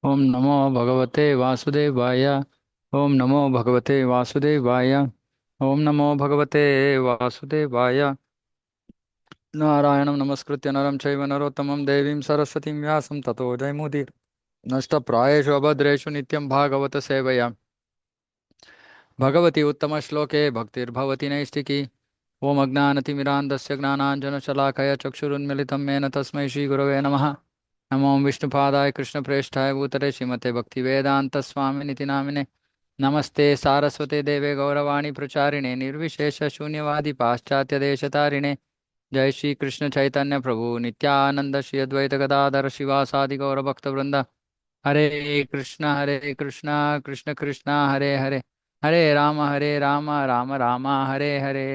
ओम नमो भगवते वासुदेवाय। ओम नमो भगवते वासुदेवाय। ओम नमो भगवते वासुदेवाय। नारायणं नमस्कृत्य नरं चैव नरोत्तमं देवीं सरस्वतीं व्यासं ततो जयमुदीर। नष्टप्रायेषु अभद्रेषु नित्यं भागवत सेवया भगवती उत्तमश्लोके भक्तिर्भवति नैष्टिकी। ओम अज्ञानतिमिरान्धस्य ज्ञानाञ्जनशलाकया चक्षुरुन्मिलितं येन तस्मै श्रीगुरवे नमः। नमो विष्णुपादाय कृष्णप्रेष्ठाय भूतले श्रीमते भक्तिवेदान्तस्वामिनिति नामिने। नमस्ते सारस्वते देवे गौरवाणी प्रचारिणे निर्विशेषशून्यवादी पाश्चात्यदेशतारिणे। जय श्री कृष्ण चैतन्य प्रभु नित्यानंद श्री अद्वैत गदाधर शिवासादि गौरभक्तवृंद। हरे कृष्ण कृष्ण कृष्ण हरे हरे, हरे Ram Ram Ram Hare Hare.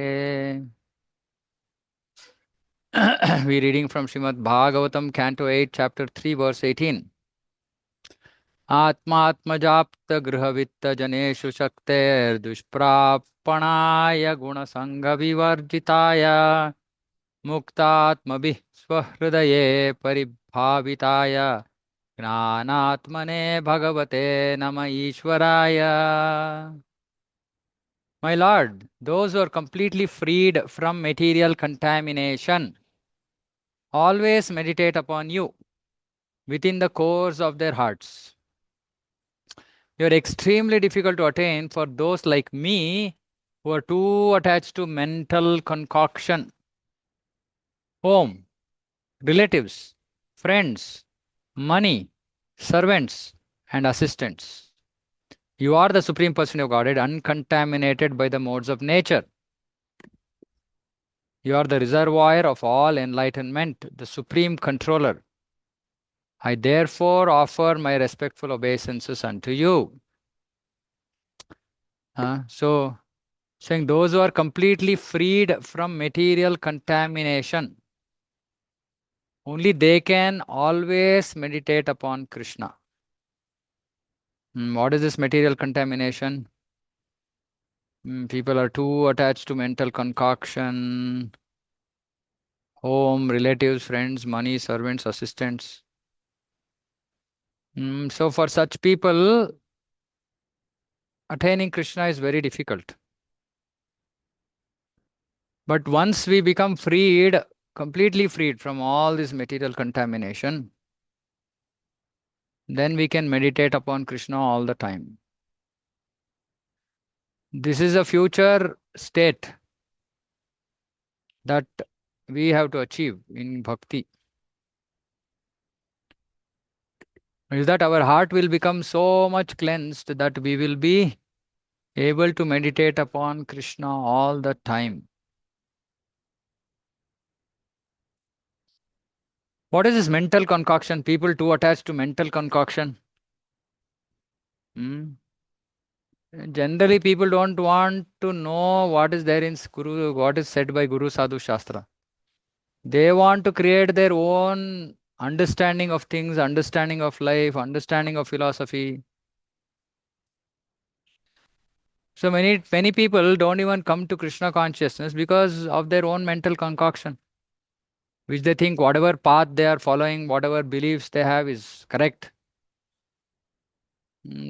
We reading from Srimad Bhagavatam, Canto 8, Chapter 3, Verse 18. आत्मात्मजाप्तगृहवित्तजनेषु शक्तेर्दुष्प्रापणाय गुणसङ्गविवर्जिताय मुक्तात्मभिः स्वहृदये परिभाविताय ज्ञानात्मने भगवते नम ईश्वराय। My Lord, those who are completely freed from material contamination always meditate upon you within the cores of their hearts. You are extremely difficult to attain for those like me who are too attached to mental concoction, home, relatives, friends, money, servants, and assistants. You are the Supreme Person of Godhead, uncontaminated by the modes of nature. You are the reservoir of all enlightenment, the Supreme Controller. I therefore offer my respectful obeisances unto you. So, saying those who are completely freed from material contamination, only they can always meditate upon Krishna. What is this material contamination? People are too attached to mental concoction, home, relatives, friends, money, servants, assistants. So for such people, attaining Krishna is very difficult. But once we become freed, completely freed from all this material contamination, then we can meditate upon Krishna all the time. This is a future state that we have to achieve in bhakti. Is that our heart will become so much cleansed that we will be able to meditate upon Krishna all the time. What is this mental concoction? People too attached to mental concoction. Hmm? Generally, people don't want to know what is there in Guru, what is said by Guru Sadhu Shastra. They want to create their own understanding of things, understanding of life, understanding of philosophy. So many people don't even come to Krishna consciousness because of their own mental concoction, which they think whatever path they are following, whatever beliefs they have is correct.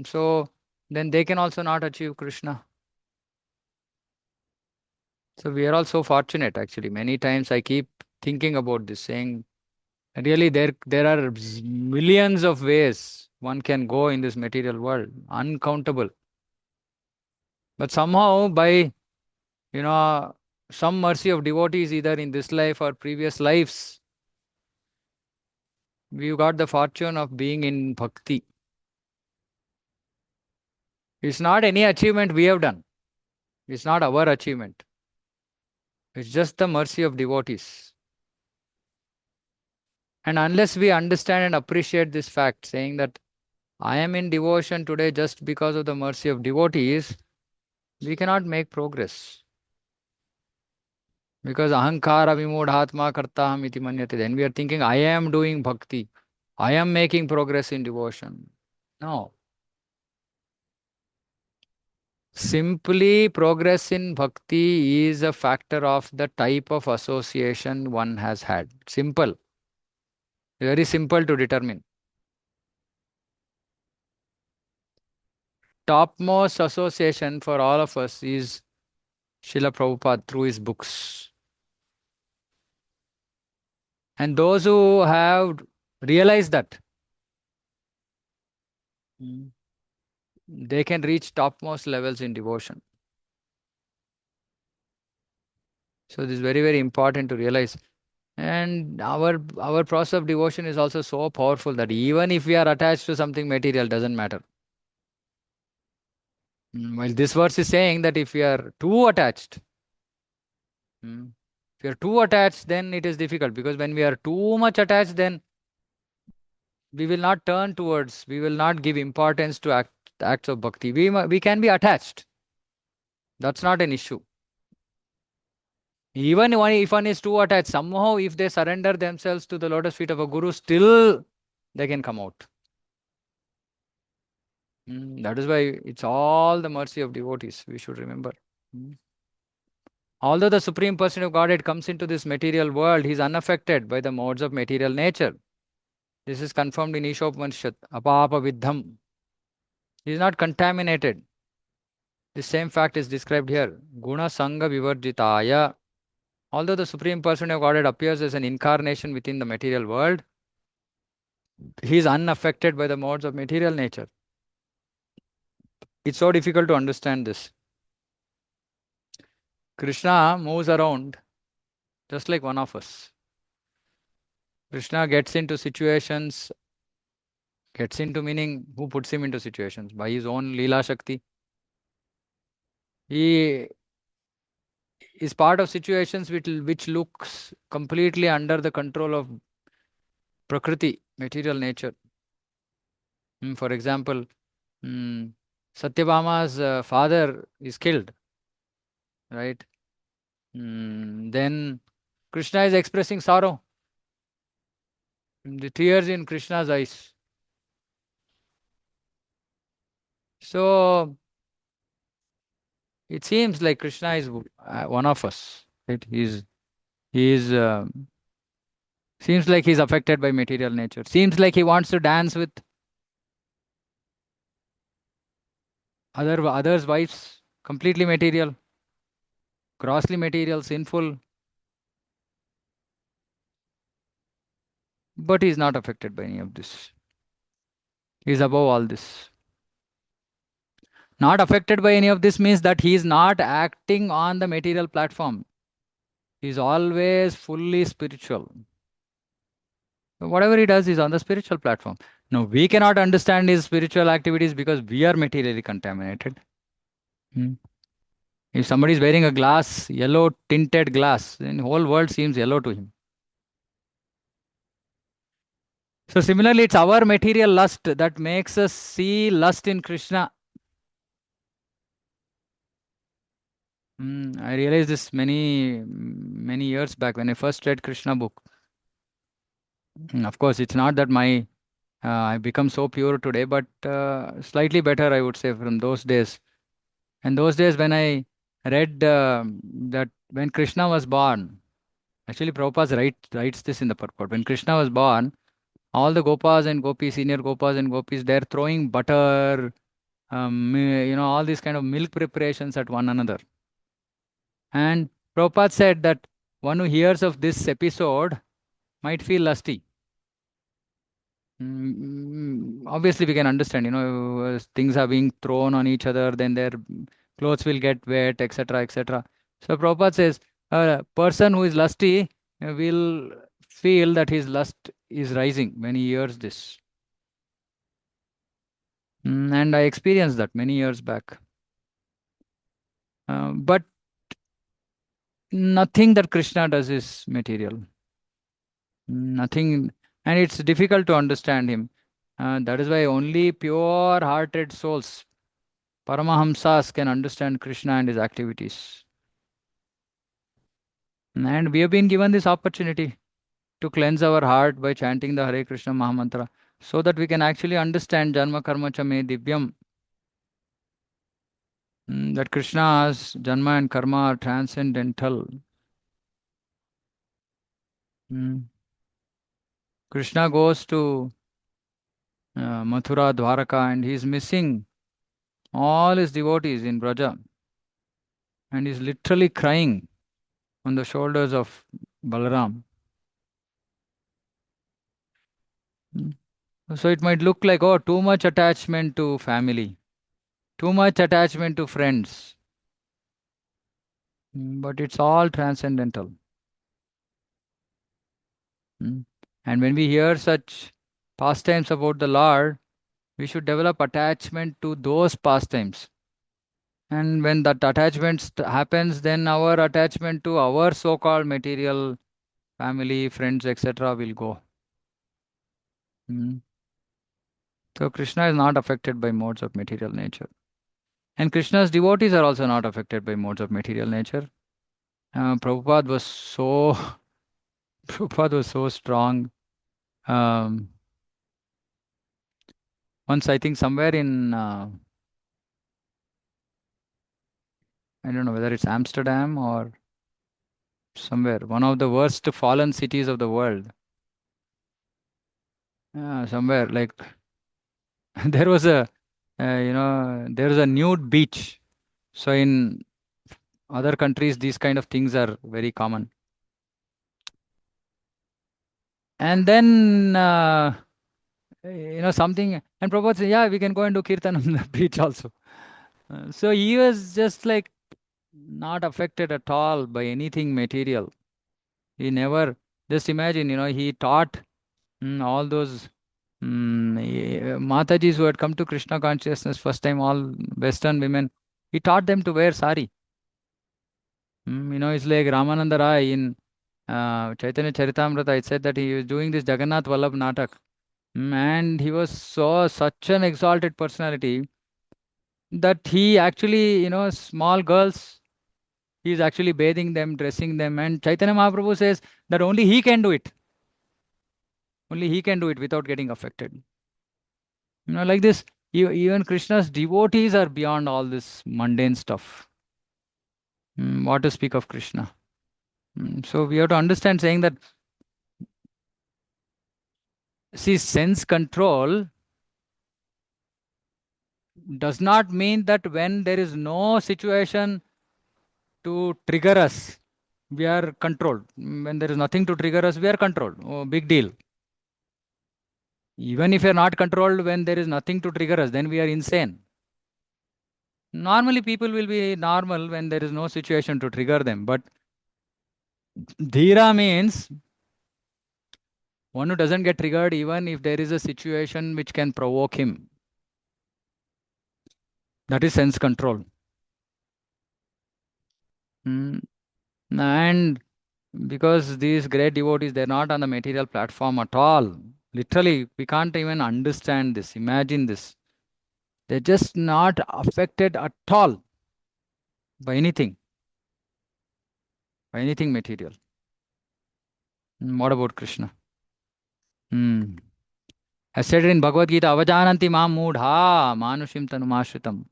So then they can also not achieve Krishna. So we are all so fortunate actually. Many times I keep thinking about this, saying really there are millions of ways one can go in this material world, uncountable. But somehow by you know some mercy of devotees, either in this life or previous lives, we got the fortune of being in bhakti. It's not any achievement we have done. It's not our achievement. It's just the mercy of devotees. And unless we understand and appreciate this fact, saying that I am in devotion today just because of the mercy of devotees, we cannot make progress. Because ahankara vimodhatma kartaham iti manyate. Then we are thinking, I am doing bhakti. I am making progress in devotion. No. Simply progress in bhakti is a factor of the type of association one has had. Simple. Very simple to determine. topmost association for all of us is Srila Prabhupada through his books. And those who have realized that, mm, they can reach topmost levels in devotion. So this is very, very important to realize. And our process of devotion is also so powerful that even if we are attached to something material, doesn't matter. While this verse is saying that if we are too attached, if you are too attached, then it is difficult, because when we are too much attached, then we will not turn towards, we will not give importance to acts of bhakti. We can be attached. That's not an issue. Even if one is too attached, somehow if they surrender themselves to the lotus feet of a guru, still they can come out. That is why it's all the mercy of devotees, we should remember. Mm. Although the Supreme Person of Godhead comes into this material world, he is unaffected by the modes of material nature. This is confirmed in Ishopanishad, Apapa Vidham. He is not contaminated. The same fact is described here. Guna Sangha Vivarjitaya. Although the Supreme Person of Godhead appears as an incarnation within the material world, he is unaffected by the modes of material nature. It's so difficult to understand this. Krishna moves around just like one of us. Krishna gets into situations, gets into meaning who puts him into situations by his own Leela Shakti. He is part of situations which looks completely under the control of Prakriti, material nature. For example, Satyabhama's father is killed, right? Then Krishna is expressing sorrow. The tears in Krishna's eyes. So it seems like Krishna is one of us. Right? He's seems like he's affected by material nature. Seems like he wants to dance with others' wives. Completely material, grossly material, sinful. But he's not affected by any of this. He's above all this. Not affected by any of this means that he is not acting on the material platform. He is always fully spiritual. Whatever he does is on the spiritual platform. Now, we cannot understand his spiritual activities because we are materially contaminated. Hmm. If somebody is wearing a glass, yellow tinted glass, then the whole world seems yellow to him. So similarly, it's our material lust that makes us see lust in Krishna. I realized this many years back when I first read Krishna book. Of course, it's not that I become so pure today, but slightly better, I would say, from those days. And those days when I read that when Krishna was born, actually Prabhupada writes this in the purport. When Krishna was born, all the Gopas and Gopis, senior Gopas and Gopis, they're throwing butter, all these kind of milk preparations at one another. And Prabhupada said that one who hears of this episode might feel lusty. Obviously, we can understand, things are being thrown on each other, then their clothes will get wet, etc., etc. So Prabhupada says a person who is lusty will feel that his lust is rising when he hears this. And I experienced that many years back. But nothing that Krishna does is material. Nothing, and it's difficult to understand him. That is why only pure-hearted souls, Paramahamsas, can understand Krishna and his activities. And we have been given this opportunity to cleanse our heart by chanting the Hare Krishna Mahamantra so that we can actually understand Janma Karma Cha Me Divyam. That Krishna's Janma and Karma are transcendental. Mm. Krishna goes to Mathura, Dwaraka, and he is missing all his devotees in Braja, and he's literally crying on the shoulders of Balaram. Mm. So it might look like, oh, too much attachment to family, too much attachment to friends. But it's all transcendental. Mm. And when we hear such pastimes about the Lord, we should develop attachment to those pastimes. And when that attachment happens, then our attachment to our so-called material, family, friends, etc. will go. Mm. So Krishna is not affected by modes of material nature. And Krishna's devotees are also not affected by modes of material nature. Prabhupada was so Prabhupada was so strong. Um, Once I think somewhere in I don't know whether it's Amsterdam or somewhere, one of the worst fallen cities of the world. Somewhere like there was a there was a nude beach. So in other countries, these kind of things are very common. And then something, and Prabhupada said, yeah, we can go and do kirtan on the beach also. So he was just like not affected at all by anything material. He never, just imagine, he taught all those Matajis who had come to Krishna consciousness first time, all Western women, he taught them to wear sari. It's like Ramananda Rai in Chaitanya Charitamrita. It said that he was doing this Jagannath Vallabh Natak. And he was so such an exalted personality that he actually, small girls, he's actually bathing them, dressing them. And Chaitanya Mahaprabhu says that only he can do it. Only he can do it without getting affected. Like this, even Krishna's devotees are beyond all this mundane stuff. What to speak of Krishna? So we have to understand saying that, see, sense control does not mean that when there is no situation to trigger us, we are controlled. When there is nothing to trigger us, we are controlled. Oh, big deal. Even if we are not controlled when there is nothing to trigger us, then we are insane. Normally, people will be normal when there is no situation to trigger them. But dhira means one who doesn't get triggered even if there is a situation which can provoke him. That is sense control. Mm. And because these great devotees, they're not on the material platform at all. Literally, we can't even understand this. Imagine this. They're just not affected at all by anything material. What about Krishna? Hmm. As said in Bhagavad Gita, avajananti mam moodha manushim tanumashritam.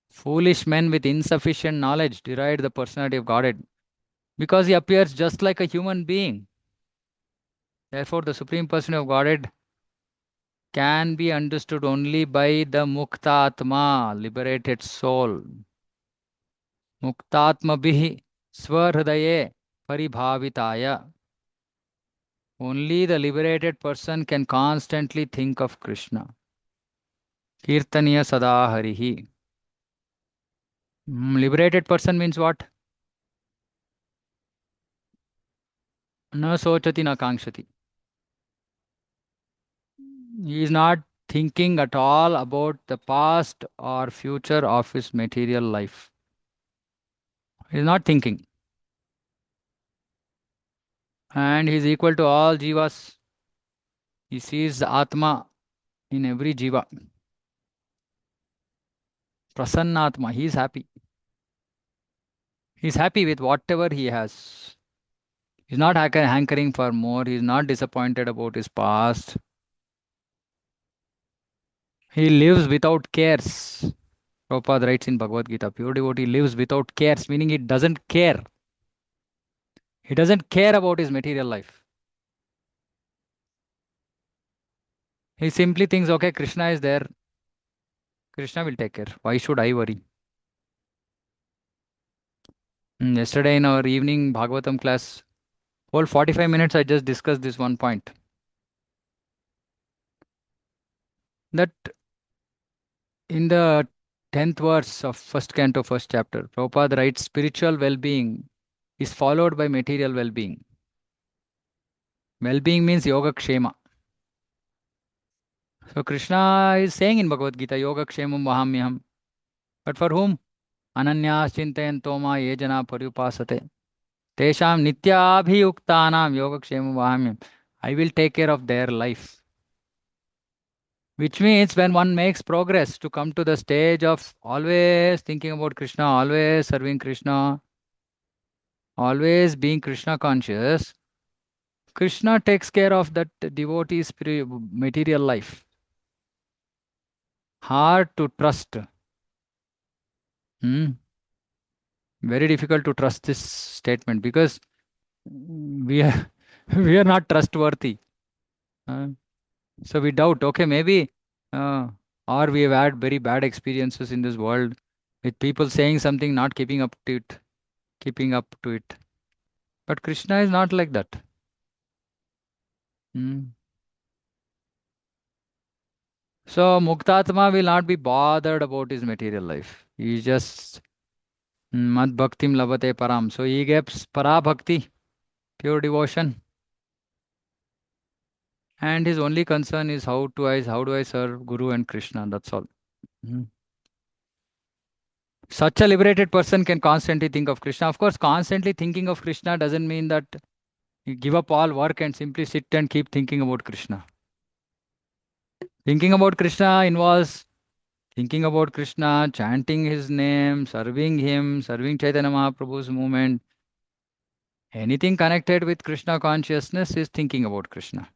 Foolish men with insufficient knowledge deride the personality of Godhead because he appears just like a human being. Therefore, the Supreme Person of Godhead can be understood only by the Muktatma, liberated soul. Muktatmabhi Swahridaye Paribhavitaya. Only the liberated person can constantly think of Krishna. Kirtaniya Sada Harihi. Liberated person means what? Na sochati na kangshati. He is not thinking at all about the past or future of his material life. He is not thinking. And he is equal to all jivas. He sees the Atma in every jiva. Prasannatma, he is happy. He is happy with whatever he has. He is not hankering for more. He is not disappointed about his past. He lives without cares. Prabhupada writes in Bhagavad Gita, pure devotee lives without cares, meaning he doesn't care. He doesn't care about his material life. He simply thinks, okay, Krishna is there. Krishna will take care. Why should I worry? Yesterday in our evening Bhagavatam class, whole 45 minutes I just discussed this one point. That in the 10th verse of first canto, first chapter, Prabhupada writes spiritual well-being is followed by material well-being. Well-being means yoga kshema. So Krishna is saying in Bhagavad Gita, yoga kshemam vahamyaham. But for whom? Ananyas chintayanto ma ye jana paryupasate. Tesham nityabhiyuktanam yoga kshemam vahamyam. I will take care of their life. Which means when one makes progress to come to the stage of always thinking about Krishna, always serving Krishna, always being Krishna conscious, Krishna takes care of that devotee's material life. Hard to trust. Hmm. Very difficult to trust this statement because we are we are not trustworthy. Uh, so we doubt. Okay, maybe, uh, or we have had very bad experiences in this world with people saying something, not keeping up to it, keeping up to it. But Krishna is not like that. Hmm. So Muktatma will not be bothered about his material life. He just Mad Bhaktim Labate Param. So he gets Para Bhakti, pure devotion. And his only concern is how do I serve Guru and Krishna? That's all. Mhm. Such a liberated person can constantly think of Krishna. Of course, constantly thinking of Krishna doesn't mean that you give up all work and simply sit and keep thinking about Krishna. Thinking about Krishna involves thinking about Krishna, chanting his name, serving Chaitanya Mahaprabhu's movement. Anything connected with Krishna consciousness is thinking about Krishna.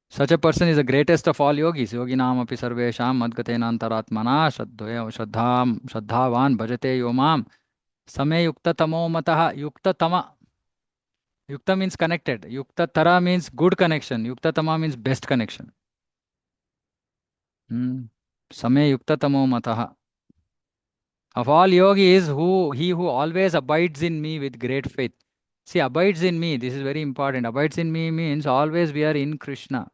Such a person is the greatest of all yogis. Yoginam api sarvesham madgatena antaratmana shraddhavan bhajate yomam same yukta tamo mataha yukta tama. Yukta means connected. Yukta tara means good connection. Yukta tama means best connection. Hmm. Same yukta tamo mataha. Of all yogis, he who always abides in me with great faith. See, abides in me. This is very important. Abides in me means always we are in Krishna.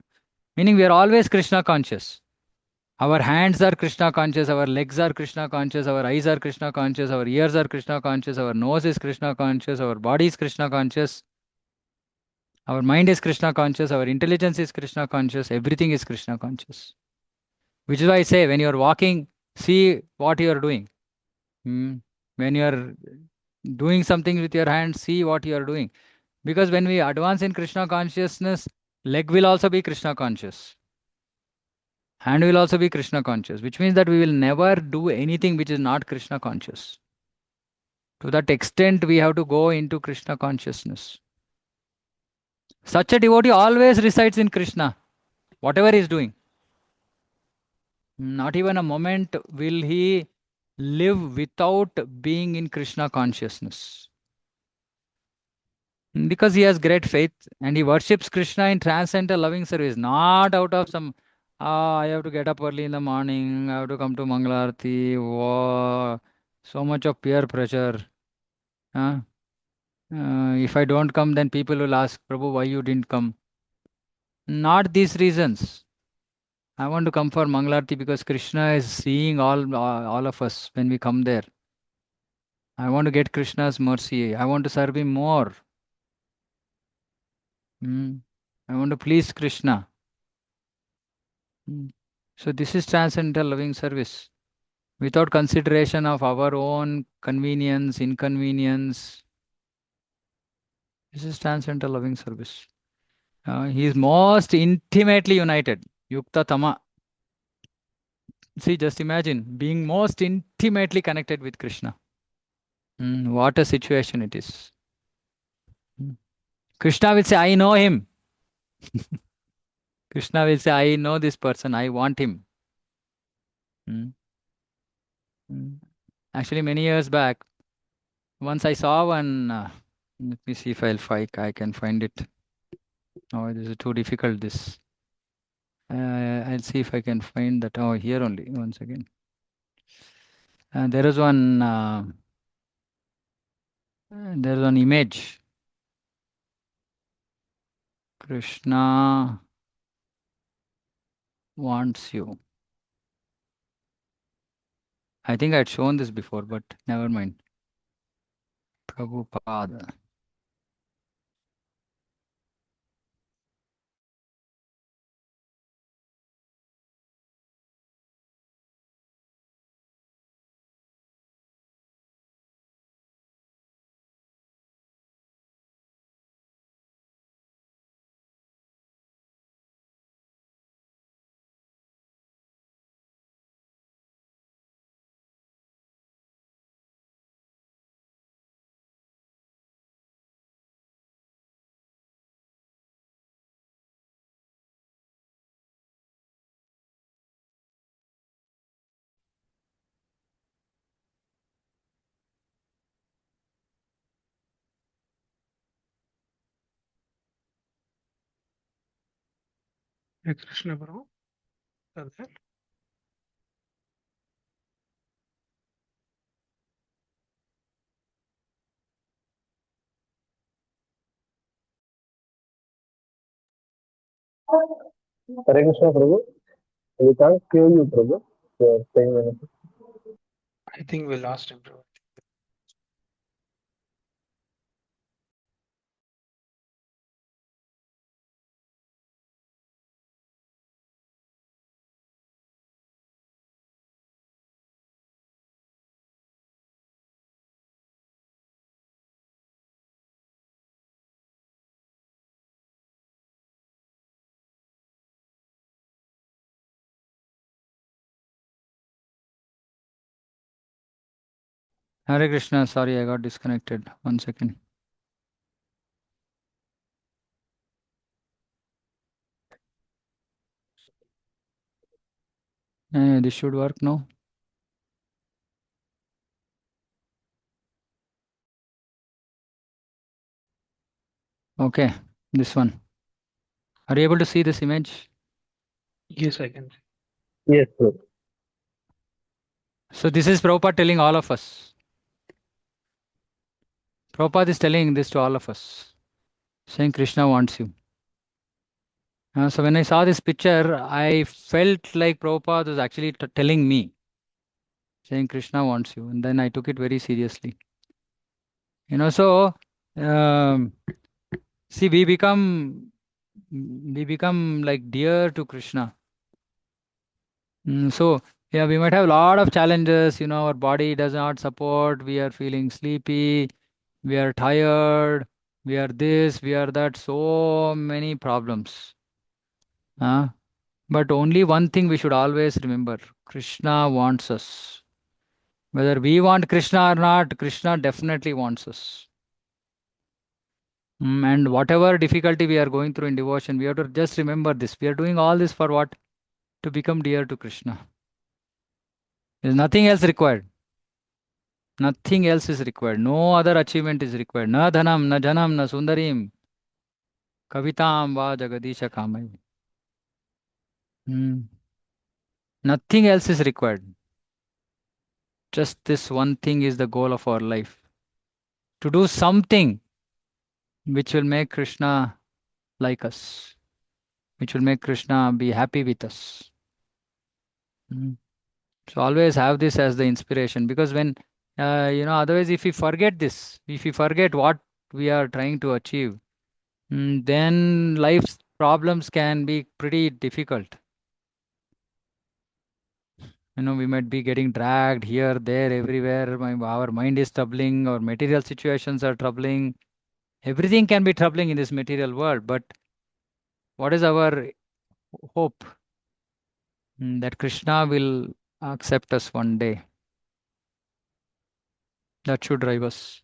Meaning we are always Krishna conscious. Our hands are Krishna conscious, our legs are Krishna conscious, our eyes are Krishna conscious, our ears are Krishna conscious, our nose is Krishna conscious, our body is Krishna conscious, our mind is Krishna conscious, our intelligence is Krishna conscious, everything is Krishna conscious. Which is why I say when you are walking, see what you are doing. Hmm. When you are doing something with your hands, see what you are doing. Because when we advance in Krishna consciousness, leg will also be Krishna conscious. Hand will also be Krishna conscious, which means that we will never do anything which is not Krishna conscious. To that extent, we have to go into Krishna consciousness. Such a devotee always resides in Krishna, whatever he is doing. Not even a moment will he live without being in Krishna consciousness. Because he has great faith and he worships Krishna in transcendental loving service, not out of some, I have to get up early in the morning, I have to come to Mangalarti, wow, so much of peer pressure. Huh? If I don't come, then people will ask, Prabhu, why you didn't come? Not these reasons. I want to come for Mangalarti because Krishna is seeing all of us when we come there. I want to get Krishna's mercy. I want to serve him more. Mm. I want to please Krishna. Mm. So this is transcendental loving service without consideration of our own convenience, inconvenience. This is transcendental loving service. He is most intimately united. Yukta Tama. See, just imagine being most intimately connected with Krishna. What a situation it is. Mm. Krishna will say, I know him. Krishna will say, I know this person. I want him. Mm. Mm. Actually, many years back, once I saw one. Let me see if I can find it. Oh, this is too difficult. This. I'll see if I can find that. Oh, here only. One second. There is one. There is one image. Krishna wants you. I think I'd shown this before, but never mind. Prabhupada. Hare Krishna, bro. Are there? Hare Krishna, Prabhu. We can't hear you, Prabhu. You're saying anything. I think we lost him, bro. Hare Krishna. Sorry, I got disconnected. One second. This should work now. Okay, this one. Are you able to see this image? Yes, I can. Yes, Prabhu. So this is Prabhupada telling all of us. Prabhupada is telling this to all of us, saying Krishna wants you. So when I saw this picture, I felt like Prabhupada was actually telling me, saying Krishna wants you. And then I took it very seriously. So um, see, we become like dear to Krishna. So yeah, we might have a lot of challenges. Our body does not support. We are feeling sleepy. We are tired. We are this. We are that. So many problems. Uh, but only one thing we should always remember: Krishna wants us. Whether we want Krishna or not, Krishna definitely wants us. And whatever difficulty we are going through in devotion, we have to just remember this. We are doing all this for what? To become dear to Krishna. There's nothing else required. Nothing else is required. No other achievement is required. Na dhanam, na janam, na sundarim, kavitam va jagadisha kamai. Hmm. Nothing else is required. Just this one thing is the goal of our life. To do something which will make Krishna like us, which will make Krishna be happy with us. Hmm. So always have this as the inspiration, because when, otherwise if we forget this, if we forget what we are trying to achieve, then life's problems can be pretty difficult. We might be getting dragged here, there, everywhere. Our mind is troubling, our material situations are troubling. Everything can be troubling in this material world, but what is our hope? That Krishna will accept us one day. That should drive us.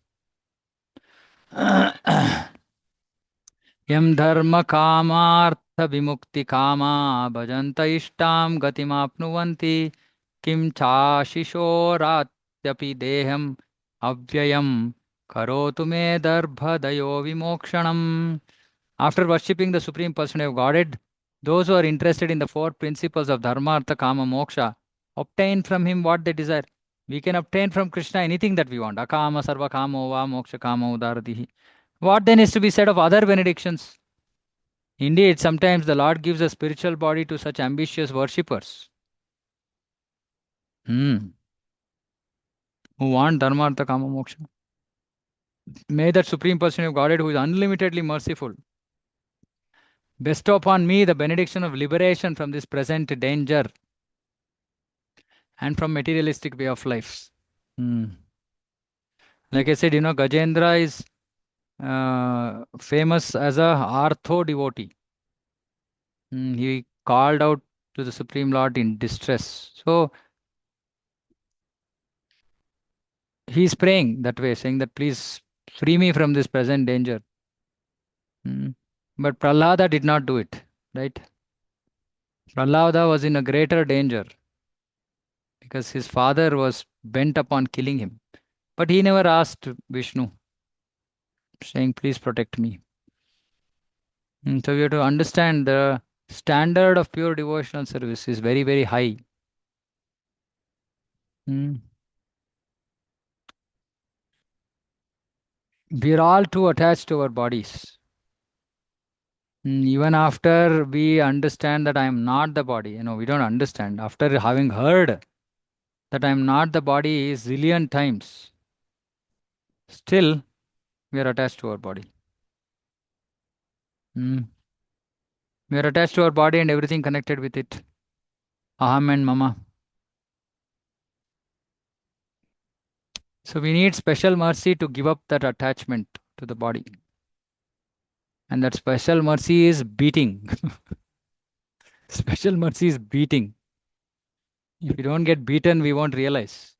यम धर्म कामार्थ विमुक्ति कामा भजन्त इष्टां गतिमाप्नुवन्ति किं चाशिशोरात्यपि देहम् अव्ययम् करोतु मे दर्भदयो विमोक्षणम्. After worshipping the Supreme Personality of Godhead, Those who are interested in the four principles of Dharma, Artha, Kama, Moksha obtain from him what they desire. We can obtain from Krishna anything that we want. Akama, Sarva, Kamo, Va, Moksha, Kama, Udaradihi. What then is to be said of other benedictions? Indeed, sometimes the Lord gives a spiritual body to such ambitious worshippers. Who want Dharma, Artha, Kama, Moksha. May that Supreme Person of Godhead, who is unlimitedly merciful, bestow upon me the benediction of liberation from this present danger and from materialistic way of life. Like I said, Gajendra is famous as a Artho devotee. He called out to the Supreme Lord in distress. So he is praying that way, saying that please free me from this present danger. But Prahlada did not do it, right? Prahlada was in a greater danger because his father was bent upon killing him. But he never asked Vishnu, saying, please protect me. So we have to understand the standard of pure devotional service is very, very high. We are all too attached to our bodies. Even after we understand that I am not the body, we don't understand. After having heard that I am not the body zillion times, still we are attached to our body. We are attached to our body and everything connected with it. Aham and mama. So we need special mercy to give up that attachment to the body. And that special mercy is beating. Special mercy is beating. If you don't get beaten, we won't realize.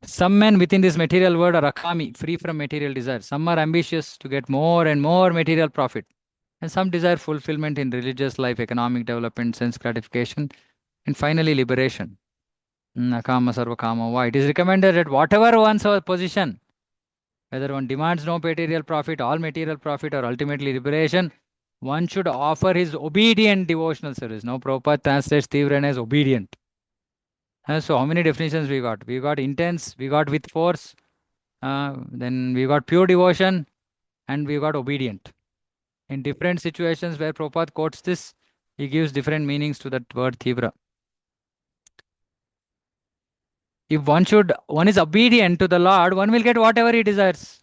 Some men within this material world are akami, free from material desires. Some are ambitious to get more and more material profit. And some desire fulfillment in religious life, economic development, sense gratification, and finally liberation. Akama, sarva, kama, va. It is recommended that whatever one's position, whether one demands no material profit, all material profit, or ultimately liberation, one should offer his obedient devotional service. Now, Prabhupada translates Tivrana as obedient. So, how many definitions we got? We got intense, we got with force, then we got pure devotion, and we got obedient. In different situations where Prabhupada quotes this, he gives different meanings to that word Tivra. If one is obedient to the Lord, one will get whatever he desires.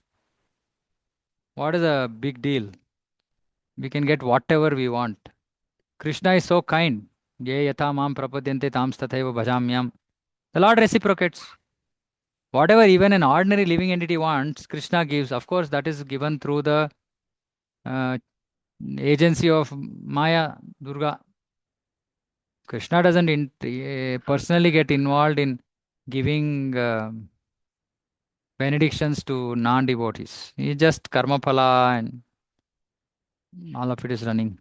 What is a big deal? We can get whatever we want. Krishna is so kind. Ye yatha mam prapadyante tam tathaiva bhajamyam. The Lord reciprocates. Whatever even an ordinary living entity wants, Krishna gives. Of course, that is given through the agency of Maya, Durga. Krishna doesn't personally get involved in giving benedictions to non-devotees. He just karma phala and all of it is running.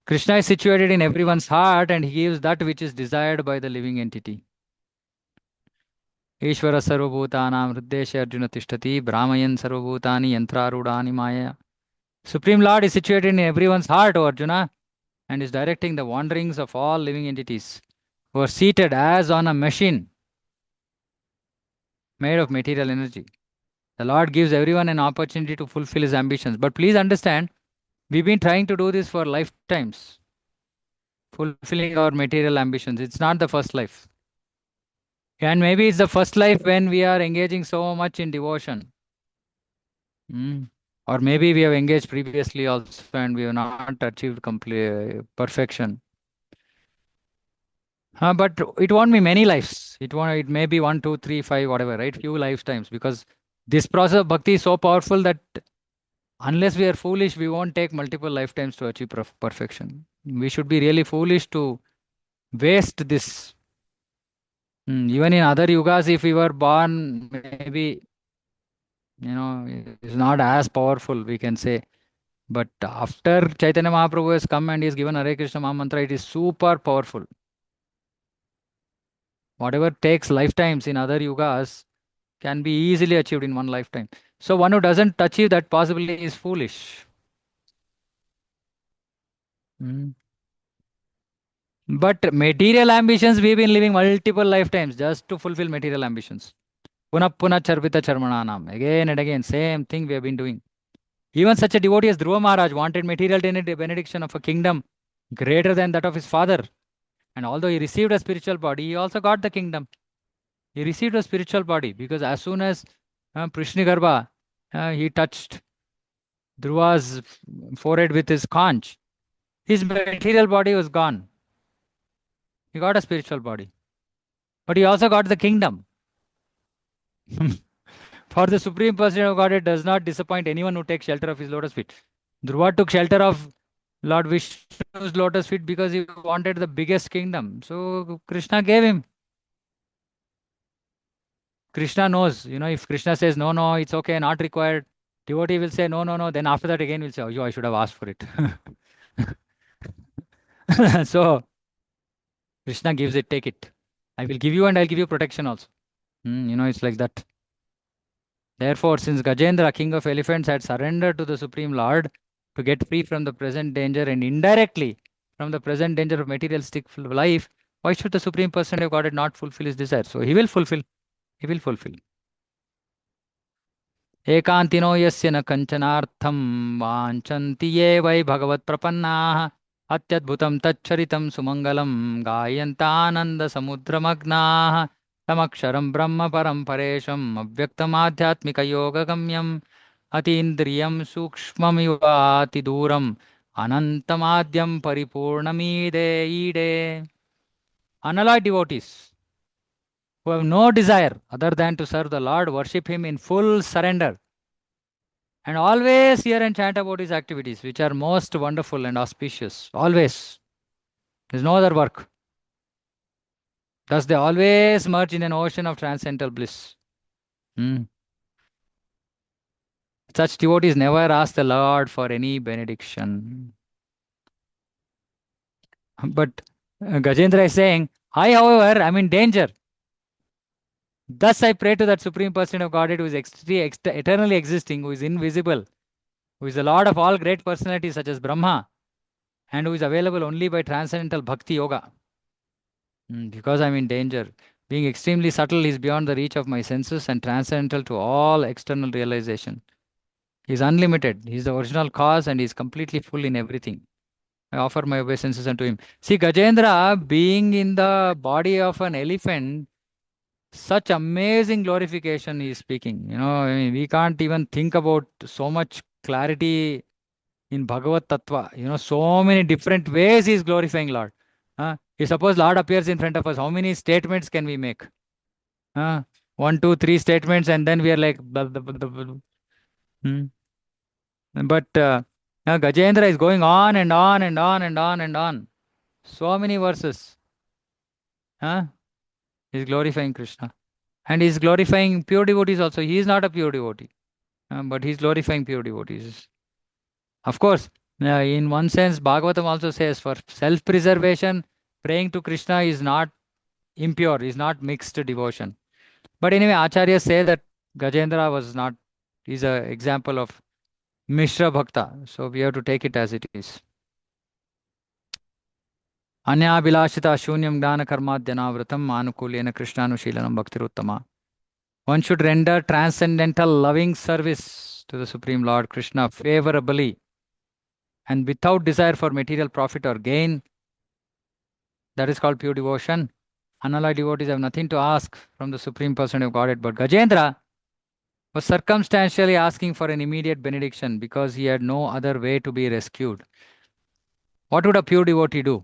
Krishna is situated in everyone's heart and he gives that which is desired by the living entity. Ishvara sarvabhutanam hriddeshe arjuna tishtati brahmayan sarvabhutani yantrarudani maya. Supreme Lord is situated in everyone's heart, O Arjuna, and is directing the wanderings of all living entities who are seated as on a machine made of material energy. The Lord gives everyone an opportunity to fulfill his ambitions. But please understand, we've been trying to do this for lifetimes, fulfilling our material ambitions. It's not the first life. And maybe it's the first life when we are engaging so much in devotion. Or maybe we have engaged previously also and we have not achieved complete perfection. But it won't be many lives. It may be 1, 2, 3, 5, whatever, right? Few lifetimes, because this process of bhakti is so powerful that unless we are foolish, we won't take multiple lifetimes to achieve perfection. We should be really foolish to waste this. Even in other yugas, if we were born, maybe, it's not as powerful, we can say. But after Chaitanya Mahaprabhu has come and he has given Hare Krishna Maha Mantra, it is super powerful. Whatever takes lifetimes in other yugas can be easily achieved in one lifetime. So one who doesn't achieve that possibly is foolish. Mm. But material ambitions, we've been living multiple lifetimes just to fulfill material ambitions. Puna puna charvita charmananam. Again and again, same thing we have been doing. Even such a devotee as Dhruva Maharaj wanted material benediction of a kingdom greater than that of his father. And although he received a spiritual body, he also got the kingdom. He received a spiritual body because as soon as Prishnigarbha, he touched Dhruva's forehead with his conch, his material body was gone. He got a spiritual body. But he also got the kingdom. For the Supreme Personality of Godhead does not disappoint anyone who takes shelter of his lotus feet. Dhruva took shelter of Lord Vishnu's lotus feet because he wanted the biggest kingdom. So Krishna gave him. Krishna knows, if Krishna says, no, no, it's okay, not required, devotee will say, no, no, no. Then after that again will say, oh, I should have asked for it. So Krishna gives it, take it. I will give you and I'll give you protection also. It's like that. Therefore, since Gajendra, king of elephants, had surrendered to the Supreme Lord to get free from the present danger and indirectly from the present danger of materialistic life, why should the Supreme Personality of Godhead not fulfill his desire? So he will fulfill. He will fulfill. एकान्तिनो यस्य न कञ्चनार्थं वाञ्छन्ति ये वै भगवत्प्रपन्नाः अत्यद्भुतं तच्छरितं सुमङ्गलं गायन्तानन्दसमुद्रमग्नाः तमक्षरं ब्रह्म परं परेशम् अव्यक्तमाध्यात्मिकयोगगम्यम् अतीन्द्रियं सूक्ष्ममिवातिदूरम् अनन्तमाद्यं परिपूर्णमीदे ईडे. Unalloyed devotees who have no desire other than to serve the Lord worship Him in full surrender and always hear and chant about His activities, which are most wonderful and auspicious. Always. There's no other work. Thus, they always merge in an ocean of transcendental bliss. Such devotees never ask the Lord for any benediction. But Gajendra is saying, I, however, am in danger. Thus, I pray to that Supreme Person of Godhead who is eternally existing, who is invisible, who is the Lord of all great personalities such as Brahma, and who is available only by transcendental bhakti yoga. Because I'm in danger. Being extremely subtle, is beyond the reach of my senses and transcendental to all external realization. He is unlimited. He is the original cause and he is completely full in everything. I offer my obeisances unto him. See, Gajendra, being in the body of an elephant, such amazing glorification he is speaking. We can't even think about so much clarity in Bhagavad Tattva. So many different ways he is glorifying Lord. If suppose Lord appears in front of us, how many statements can we make? 1, 2, 3 statements, and then we are like, blah, blah, blah, blah, blah. But Gajendra is going on and on and on and on and on. So many verses. He's glorifying Krishna. And he's glorifying pure devotees also. He is not a pure devotee. But he's glorifying pure devotees. Of course, in one sense, Bhagavatam also says for self-preservation, praying to Krishna is not impure, is not mixed devotion. But anyway, Acharyas say that Gajendra is an example of Mishra Bhakta. So we have to take it as it is. Anyabhilashita shunyam gnana karmadhyanavratam anukulyena krishnanushilanam bhaktiruttama. One should render transcendental loving service to the Supreme Lord Krishna favorably and without desire for material profit or gain. That is called pure devotion. Unalloyed devotees have nothing to ask from the Supreme Person of Godhead. But Gajendra was circumstantially asking for an immediate benediction because he had no other way to be rescued. What would a pure devotee do?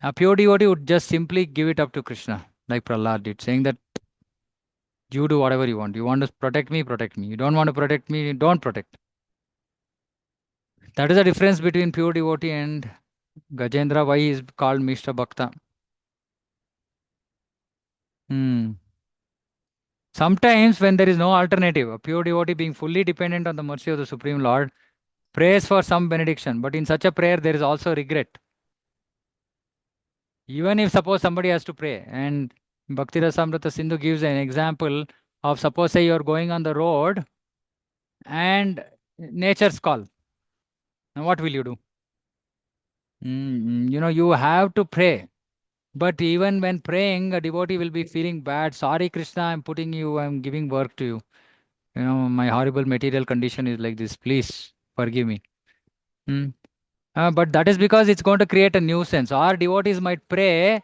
A pure devotee would just simply give it up to Krishna, like Prahlad did, saying that you do whatever you want. You want to protect me, protect me. You don't want to protect me, don't protect. That is the difference between pure devotee and Gajendra, why he is called Mishra Bhakta. Sometimes when there is no alternative, a pure devotee being fully dependent on the mercy of the Supreme Lord, prays for some benediction. But in such a prayer, there is also regret. Even if suppose somebody has to pray, and Bhakti Rasamrita Sindhu gives an example of suppose say you are going on the road and nature's call. Now what will you do? You have to pray. But even when praying, a devotee will be feeling bad. Sorry, Krishna, I'm giving work to you. My horrible material condition is like this. Please forgive me. Hmm. But that is because it's going to create a nuisance. Our devotees might pray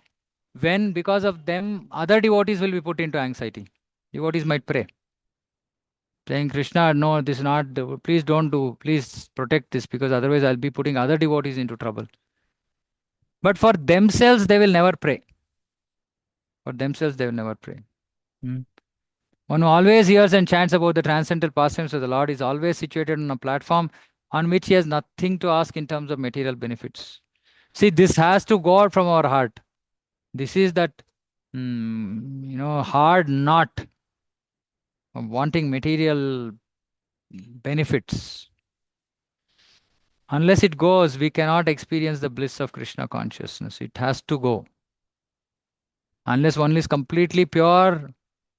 when, because of them, other devotees will be put into anxiety. Devotees might pray, saying, Krishna, no, this is not, please don't do, please protect this, because otherwise I'll be putting other devotees into trouble. But for themselves, they will never pray. For themselves, they will never pray. Hmm. One who always hears and chants about the transcendental pastimes of the Lord is always situated on a platform on which he has nothing to ask in terms of material benefits. See, this has to go out from our heart. This is that, hard knot of wanting material benefits. Unless it goes, we cannot experience the bliss of Krishna consciousness. It has to go. Unless one is completely pure,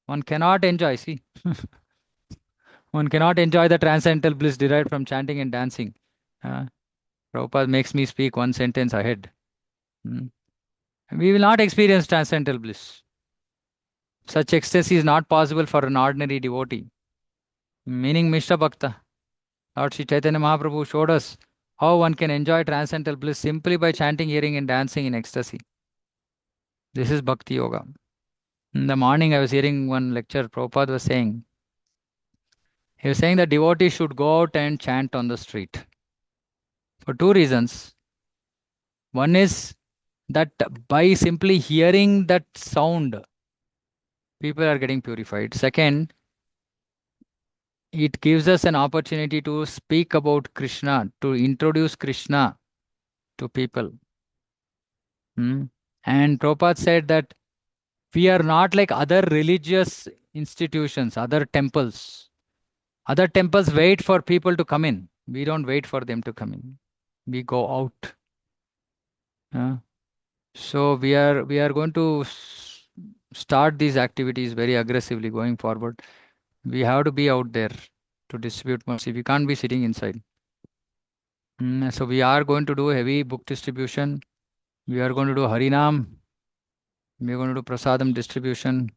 one cannot enjoy. See, one cannot enjoy the transcendental bliss derived from chanting and dancing. Uh, Prabhupada makes me speak one sentence ahead. Hmm. We will not experience transcendental bliss. Such ecstasy is not possible for an ordinary devotee. Meaning Mishra Bhakta. Lord Sri Chaitanya Mahaprabhu showed us how one can enjoy transcendental bliss simply by chanting, hearing, and dancing in ecstasy. This is Bhakti Yoga. In the morning, I was hearing one lecture. Prabhupada was saying, he was saying that devotees should go out and chant on the street for two reasons. One is that by simply hearing that sound, people are getting purified. Second, it gives us an opportunity to speak about Krishna, to introduce Krishna to people. Hmm. And Prabhupada said that we are not like other religious institutions, other temples. Other temples wait for people to come in. We don't wait for them to come in. We go out. Uh, so we are going to start these activities very aggressively going forward. We have to be out there to distribute mercy. We can't be sitting inside. So we are going to do heavy book distribution. We are going to do Harinam. We are going to do Prasadam distribution.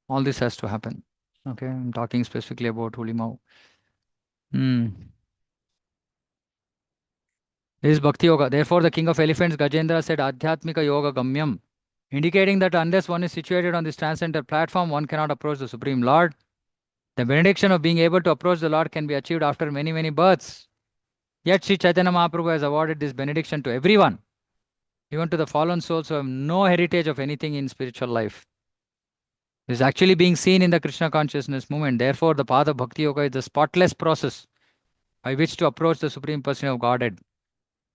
All this has to happen. Okay, I'm talking specifically about Hulimau. Hmm. This is Bhakti Yoga. Therefore, the king of elephants, Gajendra, said Adhyatmika Yoga Gamyam, indicating that unless one is situated on this transcendental platform, one cannot approach the Supreme Lord. The benediction of being able to approach the Lord can be achieved after many, many births. Yet, Sri Chaitanya Mahaprabhu has awarded this benediction to everyone, even to the fallen souls who have no heritage of anything in spiritual life. This is actually being seen in the Krishna consciousness movement. Therefore, the path of Bhakti Yoga is the spotless process by which to approach the Supreme Person of Godhead.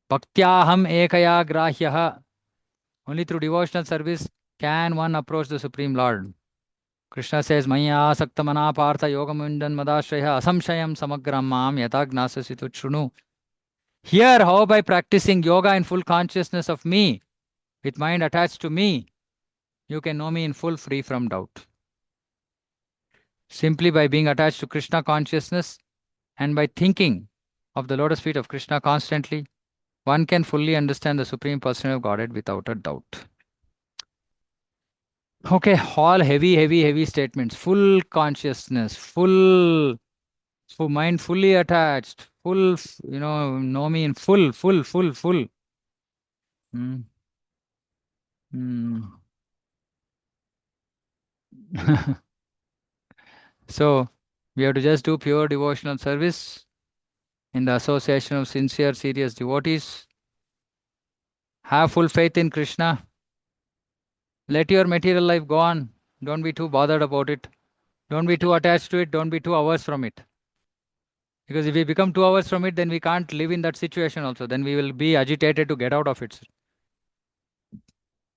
Bhaktyaham ekaya grahyaha. Only through devotional service can one approach the Supreme Lord. Krishna says, Maya saktamana partha yogamundan madashraya asamshayam samagram mam yata gnasasitu shrunu. Here, how by practicing yoga in full consciousness of me, with mind attached to me, you can know me in full, free from doubt. Simply by being attached to Krishna consciousness and by thinking of the lotus feet of Krishna constantly, one can fully understand the Supreme Person of Godhead without a doubt. Okay, all heavy, heavy, heavy statements. Full consciousness, full mind fully attached, know me in full, full, full, full. Mm. Mm. So, we have to just do pure devotional service in the association of sincere, serious devotees. Have full faith in Krishna. Let your material life go on. Don't be too bothered about it. Don't be too attached to it. Don't be 2 hours from it. Because if we become 2 hours from it, then we can't live in that situation also. Then we will be agitated to get out of it.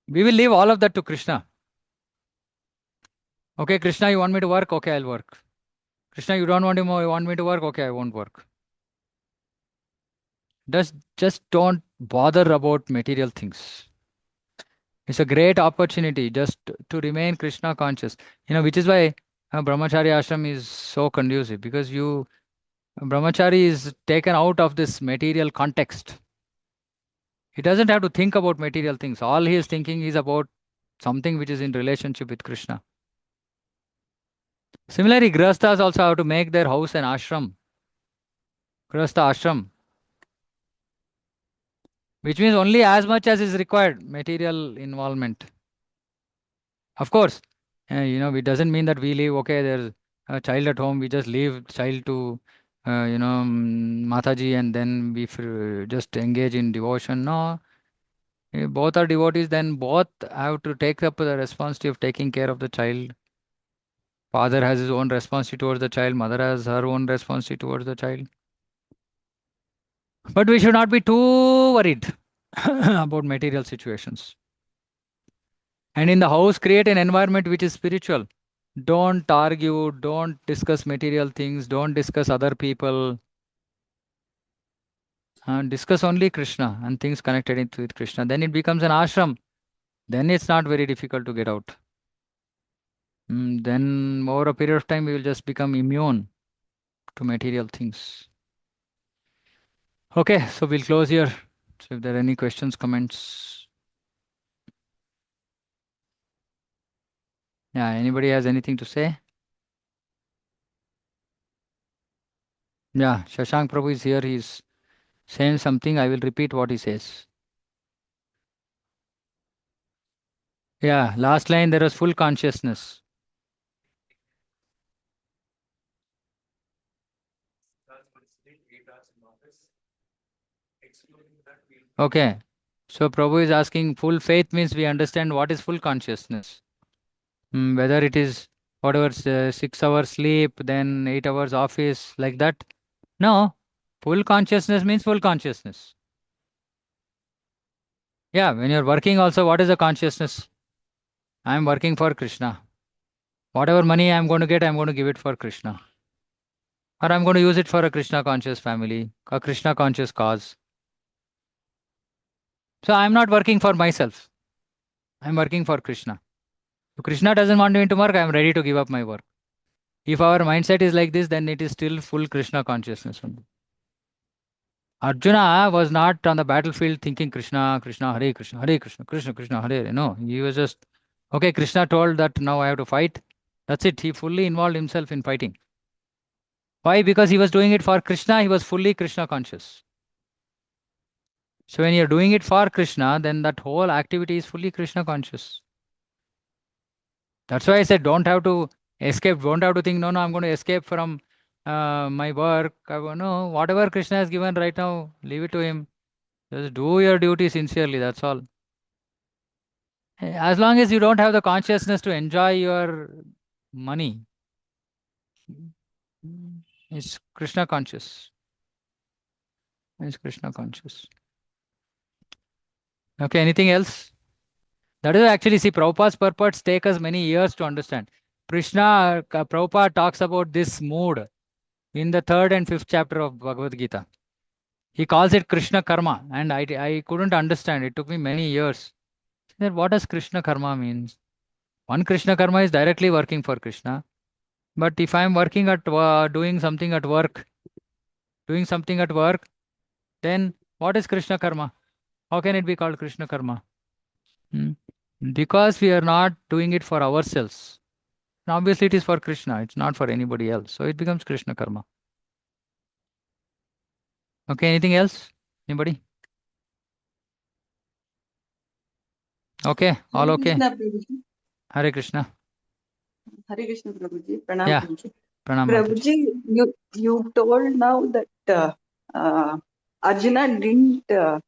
We will leave all of that to Krishna. Okay, Krishna, you want me to work? Okay, I'll work. Krishna, you don't want me to work? Okay, I won't work. Just don't bother about material things. It's a great opportunity just to remain Krishna conscious. Which is why Brahmacharya ashram is so conducive, because Brahmachari is taken out of this material context. He doesn't have to think about material things. All he is thinking is about something which is in relationship with Krishna. Similarly, Grihasthas also have to make their house an ashram. Grihastha ashram, which means only as much as is required, material involvement. Of course, it doesn't mean that we leave, okay, there's a child at home, we just leave child to, Mataji and then we just engage in devotion. No, both are devotees, then both have to take up the responsibility of taking care of the child. Father has his own responsibility towards the child, mother has her own responsibility towards the child. But we should not be too worried about material situations. And in the house, create an environment which is spiritual. Don't argue, don't discuss material things, don't discuss other people. Discuss only Krishna and things connected with Krishna. Then it becomes an ashram. Then it's not very difficult to get out. Then over a period of time, we will just become immune to material things. Okay, so we'll close here. So if there are any questions, comments. Yeah, anybody has anything to say? Yeah, Shashank Prabhu is here. He's saying something. I will repeat what he says. Yeah, last line there was full consciousness. Okay. So Prabhu is asking full faith means we understand what is full consciousness. Whether it is whatever 6 hours sleep, then 8 hours office, like that. No. Full consciousness means full consciousness. Yeah, when you're working also, what is the consciousness? I'm working for Krishna. Whatever money I'm going to get, I'm going to give it for Krishna. Or I'm going to use it for a Krishna conscious family, a Krishna conscious cause. So I'm not working for myself. I'm working for Krishna. If Krishna doesn't want me to work, I'm ready to give up my work. If our mindset is like this, then it is still full Krishna consciousness only. Arjuna was not on the battlefield thinking Krishna, Krishna, Hare Krishna, Hare Krishna, Krishna, Krishna, Hare Hare. No, he was just, okay, Krishna told that now I have to fight. That's it. He fully involved himself in fighting. Why? Because he was doing it for Krishna, he was fully Krishna conscious. So when you're doing it for Krishna, then that whole activity is fully Krishna conscious. That's why I said don't have to escape, don't have to think, no, I'm going to escape from my work. No, whatever Krishna has given right now, leave it to him. Just do your duty sincerely, that's all. As long as you don't have the consciousness to enjoy your money, it's Krishna conscious. It's Krishna conscious. Okay, anything else? That is actually, see, Prabhupada's purports take us many years to understand. Prabhupada talks about this mood in the 3rd and 5th chapter of Bhagavad Gita. He calls it Krishna Karma, and I couldn't understand. It took me many years. Then what does Krishna Karma means? One Krishna Karma is directly working for Krishna. But if I'm working at doing something at work, then what is Krishna Karma? How can it be called Krishna Karma? Hmm. Because we are not doing it for ourselves. And obviously, it is for Krishna. It's not for anybody else. So it becomes Krishna Karma. Okay, anything else? Anybody? Okay, all Hare okay. Krishna, Prabhuji. Hare Krishna. Hare Krishna, Prabhuji. Pranam, Yeah, Prabhuji. Pranam Mataji. Prabhuji, you told now that Arjuna didn't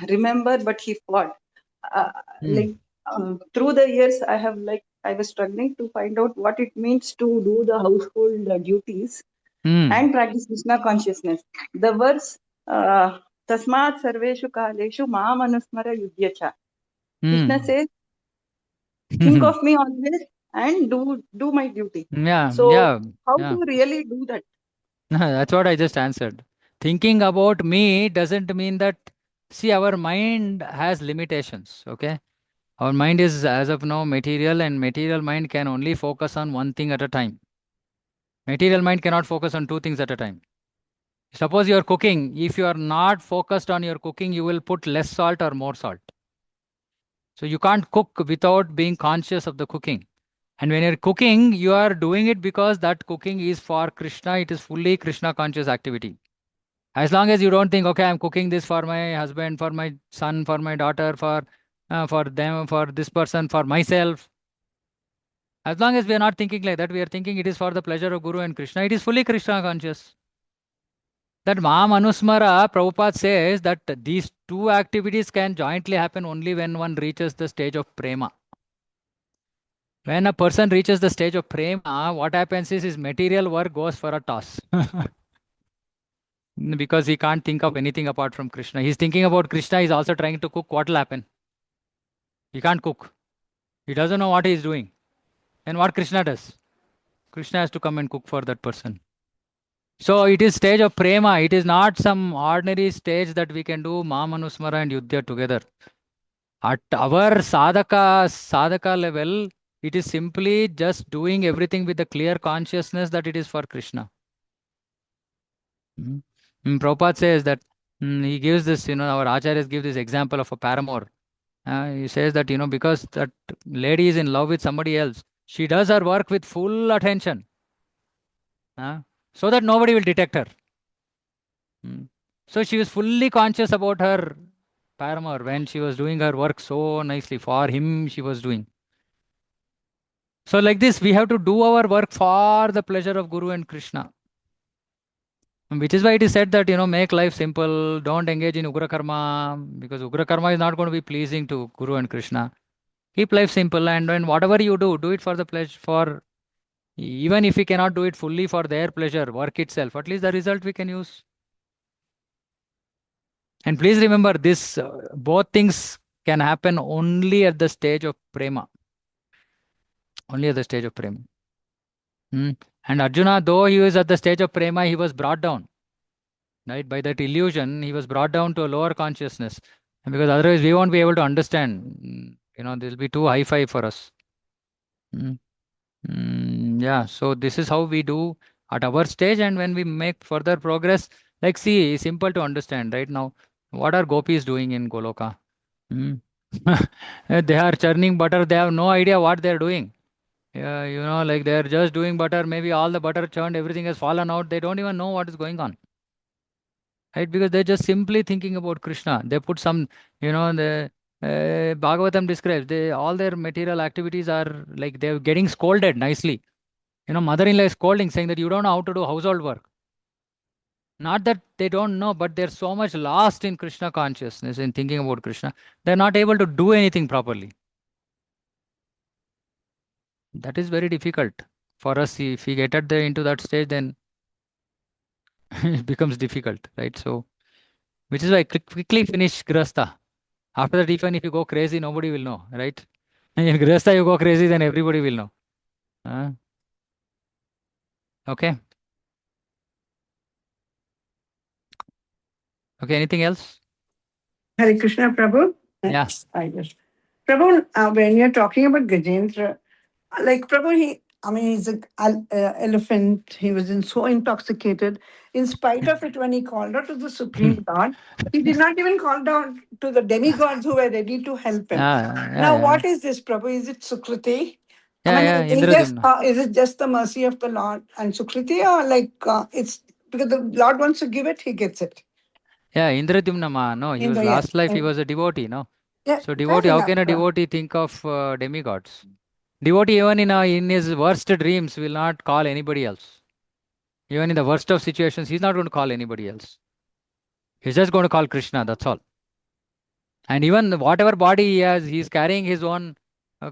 remember, but he fought. Hmm. Through the years, I was struggling to find out what it means to do the household duties Hmm. and practice Krishna consciousness. The verse, Tasmat Sarveshu Kaleshu Maam Anusmara Yudhyacha. Krishna Hmm. says, think of me always and do my duty. Yeah, So yeah, how yeah. to really do that? That's what I just answered. Thinking about me doesn't mean that, see, our mind has limitations, okay? Our mind is, as of now, material, and material mind can only focus on one thing at a time. Material mind cannot focus on two things at a time. Suppose you are cooking. If you are not focused on your cooking, you will put less salt or more salt. So you can't cook without being conscious of the cooking. And when you're cooking, you are doing it because that cooking is for Krishna. It is fully Krishna conscious activity. As long as you don't think, okay, I'm cooking this for my husband, for my son, for my daughter, for them, for this person, for myself. As long as we are not thinking like that, we are thinking it is for the pleasure of Guru and Krishna. It is fully Krishna conscious. That Maha Manusmara, Prabhupada says that these two activities can jointly happen only when one reaches the stage of prema. When a person reaches the stage of prema, what happens is his material work goes for a toss. Because he can't think of anything apart from Krishna. He's thinking about Krishna, he's also trying to cook. What will happen? He can't cook. He doesn't know what he is doing. And what Krishna does? Krishna has to come and cook for that person. So it is stage of prema. It is not some ordinary stage that we can do Mahamanusmara and Yudhya together. At our sadhaka level, it is simply just doing everything with the clear consciousness that it is for Krishna. Prabhupada says that he gives this, our acharyas give this example of a paramour. He says that, because that lady is in love with somebody else, she does her work with full attention, so that nobody will detect her. So she was fully conscious about her paramour when she was doing her work so nicely. For him, she was doing. So like this, we have to do our work for the pleasure of Guru and Krishna. Which is why it is said that, make life simple, don't engage in Ugra Karma, because Ugra Karma is not going to be pleasing to Guru and Krishna. Keep life simple, and when whatever you do it for the pleasure, even if we cannot do it fully for their pleasure, work itself, at least the result we can use. And please remember this, both things can happen only at the stage of prema. Only at the stage of prema. And Arjuna, though he was at the stage of prema, he was brought down. Right? By that illusion, he was brought down to a lower consciousness. And because otherwise we won't be able to understand. This will be too high-fi for us. Yeah, so this is how we do at our stage, and when we make further progress, like see, simple to understand right now. What are gopis doing in Goloka? Hmm. They are churning butter. They have no idea what they are doing. Yeah, like they are just doing butter. Maybe all the butter churned, everything has fallen out. They don't even know what is going on. Right? Because they're just simply thinking about Krishna. They put some, the Bhagavatam describes they all their material activities are like they're getting scolded nicely. Mother-in-law is scolding, saying that you don't know how to do household work. Not that they don't know, but they're so much lost in Krishna consciousness, in thinking about Krishna, they're not able to do anything properly. That is very difficult for us. If we get into that stage, then it becomes difficult, right? So, which is why quickly finish Grasta. After that, even if you go crazy, nobody will know, right? And in Grasta, you go crazy, then everybody will know. Okay. Okay. Anything else? Hare Krishna, Prabhu. Yeah. I just Prabhu, when you're talking about Gajendra, like Prabhu, he's an elephant. He was so intoxicated. In spite of it, when he called out to the Supreme God, he did not even call down to the demigods who were ready to help him. Now, what is this, Prabhu? Is it Sukriti? Indradumna. Is it just the mercy of the Lord and Sukriti, or it's because the Lord wants to give it, he gets it? Yeah, Indradumna. No, he was last life. He was a devotee. No. Yeah, So devotee, how can a devotee think of demigods? Devotee even in his worst dreams will not call anybody else. Even in the worst of situations, he's not going to call anybody else. He's just going to call Krishna. That's all. And even whatever body he has, he's carrying his own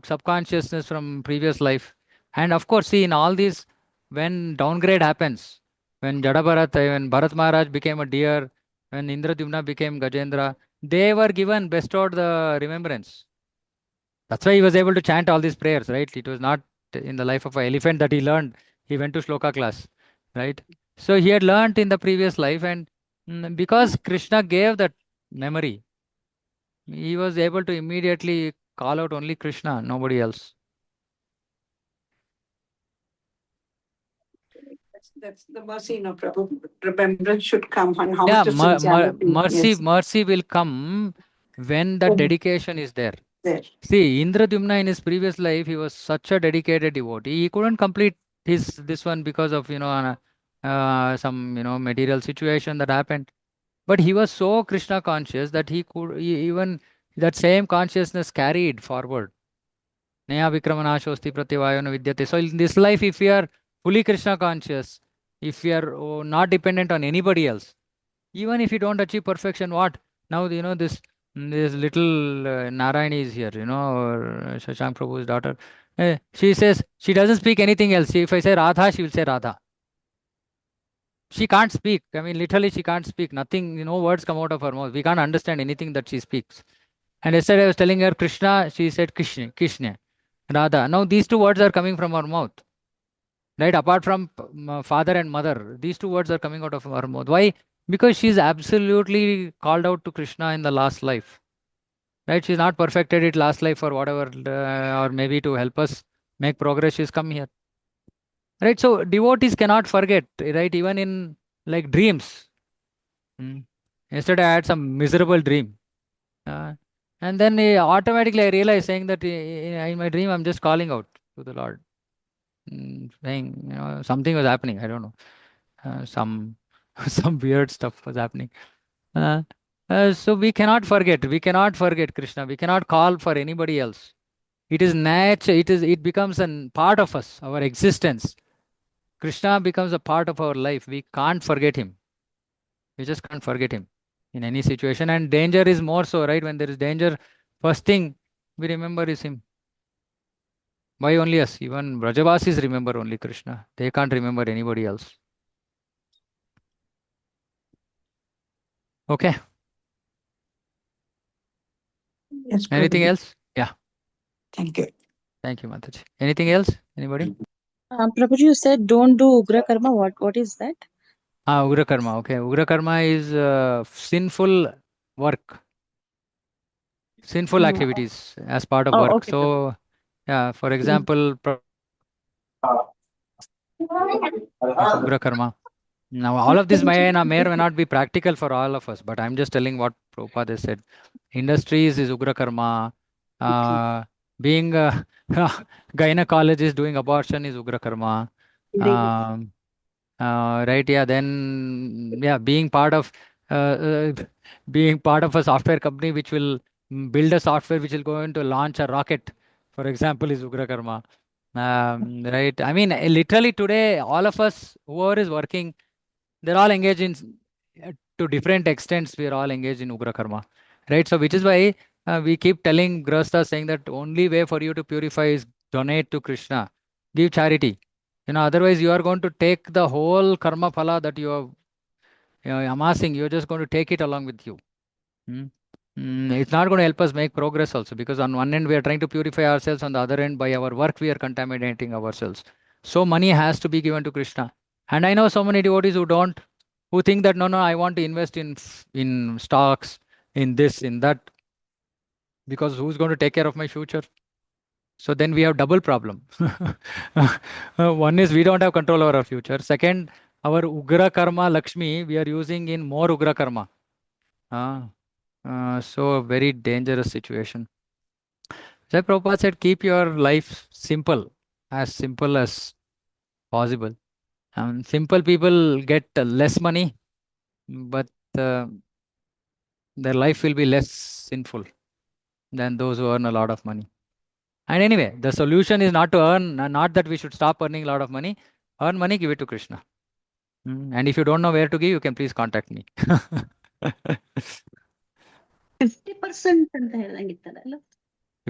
subconsciousness from previous life. And of course, see in all these, when downgrade happens, when when Bharat Maharaj became a deer, when Indradyumna became Gajendra, they were bestowed the remembrance. That's why he was able to chant all these prayers, right? It was not in the life of an elephant that he learned. He went to shloka class, right? So he had learned in the previous life, and because Krishna gave that memory, he was able to immediately call out only Krishna, nobody else. That's the mercy, no, Prabhu. Remembrance should come on how Yeah, much of sincerity. Yes. mercy will come when the Oh, dedication is there. there. See, Indradyumna in his previous life, he was such a dedicated devotee. He couldn't complete his this one because of some material situation that happened. But he was so Krishna conscious that even that same consciousness carried forward. Naya Vikramanashosti Pratyavayana Vidyate. So in this life, if we are fully Krishna conscious, if we are not dependent on anybody else, even if you don't achieve perfection, what? Now, this little Narayani is here, or Shashank Prabhu's daughter. She says, she doesn't speak anything else. If I say Radha, she will say Radha. She can't speak. I mean, literally, she can't speak. Nothing, no words come out of her mouth. We can't understand anything that she speaks. And yesterday I was telling her Krishna, she said Krishna, Krishna, Radha. Now these two words are coming from her mouth. Right? Apart from father and mother, these two words are coming out of her mouth. Why? Because she's absolutely called out to Krishna in the last life. Right? She's not perfected it last life or whatever, or maybe to help us make progress, she's come here. Right? So devotees cannot forget, right? Even in like dreams. Yesterday I had some miserable dream. And then automatically I realized saying that in my dream I'm just calling out to the Lord. Saying, something was happening. I don't know. Some some weird stuff was happening. Uh, so we cannot forget. We cannot forget Krishna. We cannot call for anybody else. It is nature. It becomes a part of us, our existence. Krishna becomes a part of our life. We can't forget him. We just can't forget him in any situation. And danger is more so, right? When there is danger, first thing we remember is him. Why only us? Even Brajavasis remember only Krishna. They can't remember anybody else. Okay. Yes, Anything Prabhuji. else? Yeah. Thank you. Thank you, Mataji. Anything else? Anybody? Prabhuji, you said don't do Ugra Karma. What is that? Ugra Karma. Okay. Ugra Karma is sinful work, sinful No. activities as part of Oh, work. okay, Prabhu. So, yeah, for example, is Ugra Karma. Now, all of this may or may not be practical for all of us, but I'm just telling what Prabhupada has said. Industries is Ugra Karma. Being a gynecologist doing abortion is Ugra Karma. Um, right, yeah. Then, yeah, uh, uh, being part of a software company which will build a software which will go into launch a rocket, for example, is Ugra Karma. Right. I mean, literally today, all of us, whoever is working, they're all engaged in to different extents. We are all engaged in Ugra Karma, right? So, which is why we keep telling Grasta saying that only way for you to purify is donate to Krishna, give charity. Otherwise you are going to take the whole karma phala that you are amassing. You're just going to take it along with you. Hmm? It's not going to help us make progress also, because on one end we are trying to purify ourselves, on the other end by our work we are contaminating ourselves. So money has to be given to Krishna. And I know so many devotees who think that no, I want to invest in stocks, in this, in that, because who's going to take care of my future? So then we have double problem. One is we don't have control over our future. Second, our Ugra Karma Lakshmi, we are using in more Ugra Karma. So a very dangerous situation. Jai Prabhupada said, keep your life simple as possible. Simple people get less money, but uh, their life will be less sinful than those who earn a lot of money. And anyway, the solution is not to earn, not that we should stop earning a lot of money. Earn money, give it to Krishna. And if you don't know where to give, you can please contact me. 50% ಅಂತ ಹೇಳ್ದಂಗಿತ್ತಲ್ಲ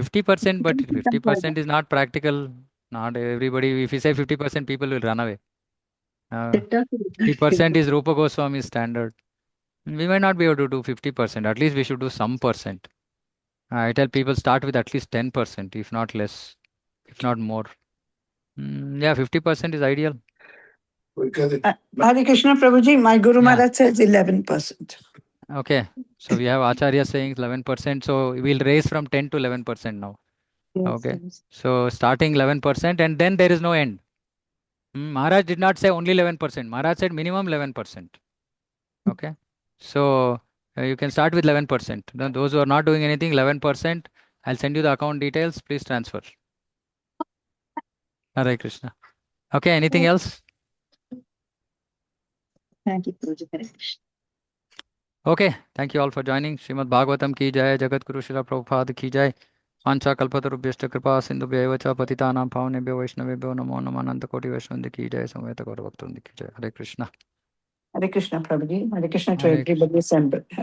50%, but 50% is not practical. Not everybody, if you say 50%, people will run away. 50% is Rupa Goswami's standard. We might not be able to do 50%. At least we should do some percent. I tell people start with at least 10%, if not less, if not more. Yeah, 50% is ideal. Hare Krishna Prabhuji, my Guru Yeah. Maharaj says 11%. Okay. So we have Acharya saying 11%. So we'll raise from 10 to 11% now. Okay. So starting 11%, and then there is no end. Maharaj did not say only 11%. Maharaj said minimum 11%. Okay. So you can start with 11%. Those who are not doing anything, 11%. I'll send you the account details. Please transfer. Hare Krishna. Okay. Anything else? Thank you, Guruji. Hare Krishna. Okay. Thank you all for joining. Srimad Bhagavatam ki jai. Jagat Guru Srila Prabhupada ki jai. Vancha kalpatarubhyashta kripa sindhubhya cha patitanam pavanebhyo vaishnavebhyo namo namo ananta koti vaishnavindi ki jai. Samveta gaura bhaktundi ki jai. Hare Krishna. Hare Krishna, Prabhuji. Hare Krishna to Hare Krishna. everybody assembled. Hare